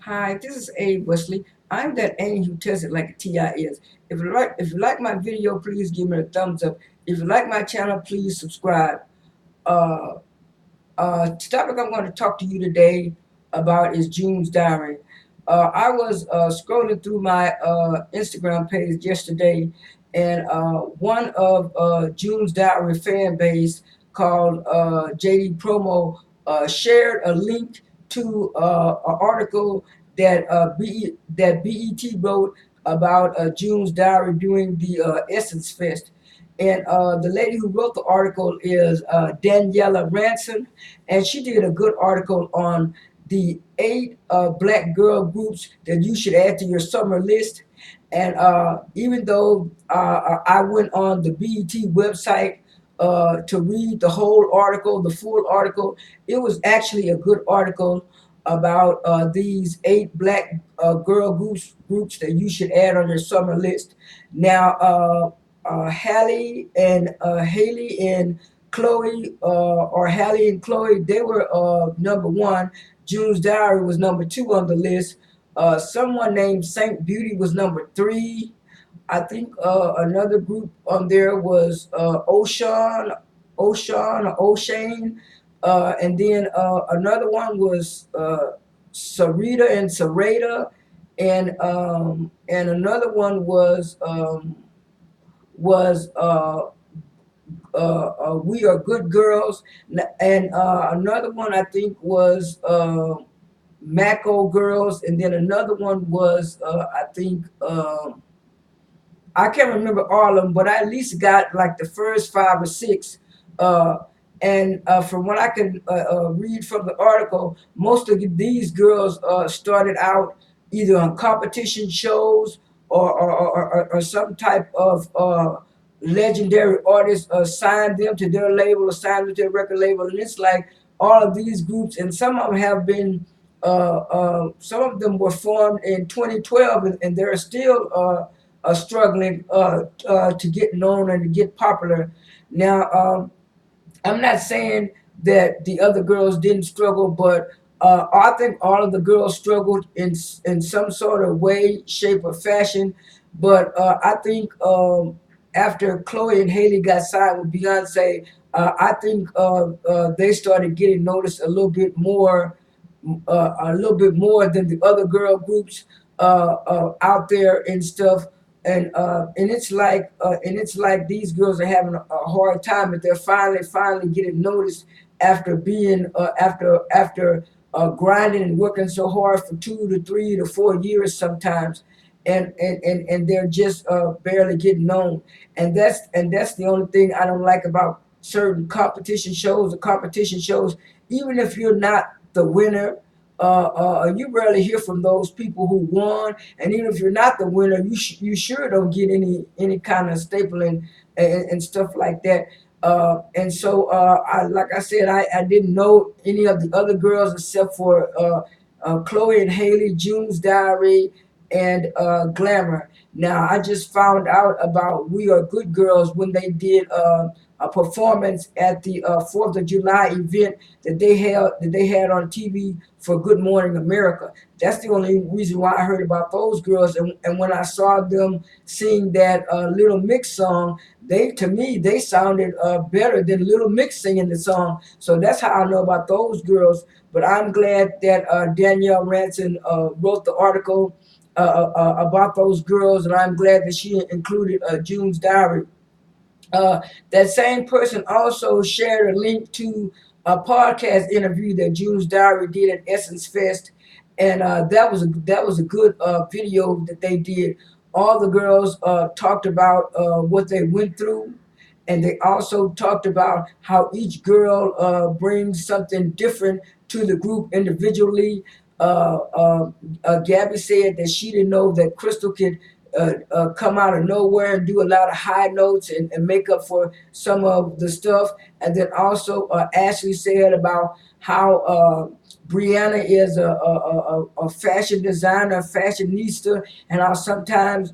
Hi, this is Abe Wesley. I'm that Annie who tells it like a TI is. If you like my video, please give me a thumbs up. If you like my channel, please subscribe. Uh, the topic I'm going to talk to you today about is June's Diary. I was scrolling through my Instagram page yesterday, and one of June's Diary fan base called JD Promo shared a link to an article that BET wrote about June's Diary during the Essence Fest. And the lady who wrote the article is Danielle Ranson, and she did a good article on the 8 black girl groups that you should add to your summer list. And even though I went on the BET website to read the whole article, the full article, it was actually a good article about these 8 black girl groups that you should add on your summer list. Now, Haley and Chloe, or Hallie and Chloe, they were number one. June's Diary was number two on the list. Someone named Saint Beauty was number three. I think another group on there was Ocean, and then another one was Sarita and Sarita, and another one was We Are Good Girls, and another one I think was Mako Girls, and then another one was I think. I can't remember all of them, but I at least got like the first five or six. Uh, and from what I can read from the article, most of these girls started out either on competition shows or some type of legendary artist signed them to their label or signed them to their record label. And it's like all of these groups, and some of them have been, some of them were formed in 2012, and they're still struggling to get known and to get popular. Now, I'm not saying that the other girls didn't struggle, but I think all of the girls struggled in some sort of way, shape, or fashion. But I think after Chloe and Haley got signed with Beyonce, I think they started getting noticed a little bit more than the other girl groups out there and stuff. And it's like these girls are having a hard time, but they're finally getting noticed after being after grinding and working so hard for 2 to 3 to 4 years sometimes, and they're just barely getting known. And that's the only thing I don't like about certain competition shows or competition shows. Even if you're not the winner, you rarely hear from those people who won. And even if you're not the winner, you sure don't get any kind of stapling and stuff like that. And so, like I said, I didn't know any of the other girls except for Chloe and Haley, June's Diary, and Glamour. Now, I just found out about We Are Good Girls when they did a performance at the 4th of July event that they had on TV for Good Morning America. That's the only reason why I heard about those girls. And when I saw them sing that Little Mix song, to me they sounded better than Little Mix singing the song. So that's how I know about those girls. But I'm glad that Danielle Ranson wrote the article about those girls, and I'm glad that she included June's Diary. Uh, that same person also shared a link to a podcast interview that June's Diary did at Essence Fest, and that was a good video that they did. All the girls talked about what they went through, and they also talked about how each girl brings something different to the group individually. Gabby said that she didn't know that Crystal could come out of nowhere and do a lot of high notes and make up for some of the stuff. And then also Ashley said about how Brianna is a fashion designer, fashionista, and I'll sometimes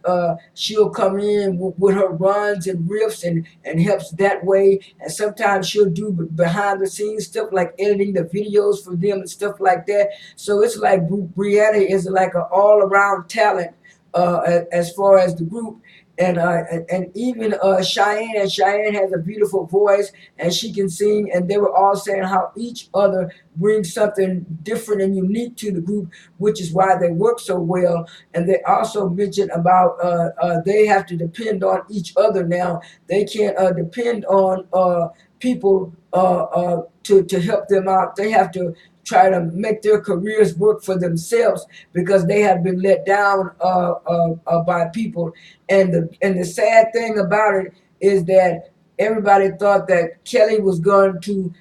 she'll come in with her runs and riffs and helps that way. And sometimes she'll do behind the scenes stuff like editing the videos for them and stuff like that. So it's like Brianna is like an all around talent as far as the group. And even Cheyenne has a beautiful voice and she can sing. And they were all saying how each other brings something different and unique to the group, which is why they work so well. And they also mentioned about they have to depend on each other now. They can't depend on people to help them out. They have to try to make their careers work for themselves because they have been let down by people. And the sad thing about it is that everybody thought that Kelly was going to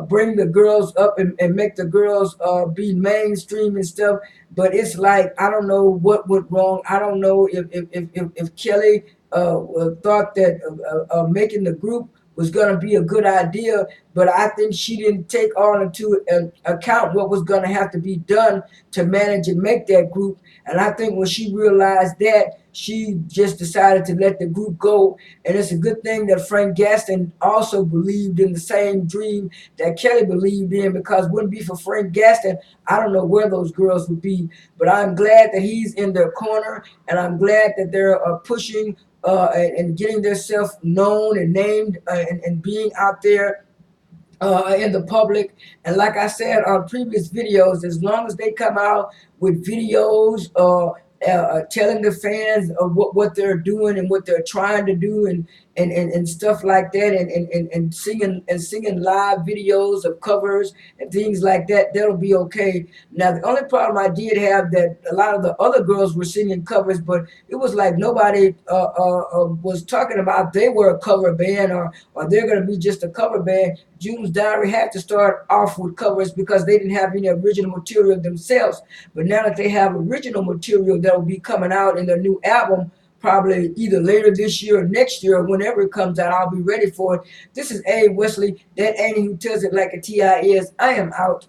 bring the girls up and make the girls be mainstream and stuff. But it's like I don't know what went wrong. I don't know if Kelly thought that making the group was going to be a good idea, but I think she didn't take all into account what was going to have to be done to manage and make that group. And I think when she realized that, she just decided to let the group go. And it's a good thing that Frank Gaston also believed in the same dream that Kelly believed in, because wouldn't be for Frank Gaston, I don't know where those girls would be. But I'm glad that he's in their corner, and I'm glad that they're pushing and getting themselves known and named and being out there in the public. And like I said on previous videos, as long as they come out with videos telling the fans of what they're doing and what they're trying to do and stuff like that, and singing live videos of covers and things like that, that'll be okay. Now the only problem I did have, that a lot of the other girls were singing covers, but it was like nobody was talking about they were a cover band, or they're going to be just a cover band. June's Diary had to start off with covers because they didn't have any original material themselves. But now that they have original material that will be coming out in their new album, probably either later this year or next year, or whenever it comes out, I'll be ready for it. This is A. Wesley, that Annie who tells it like a TI is. I am out.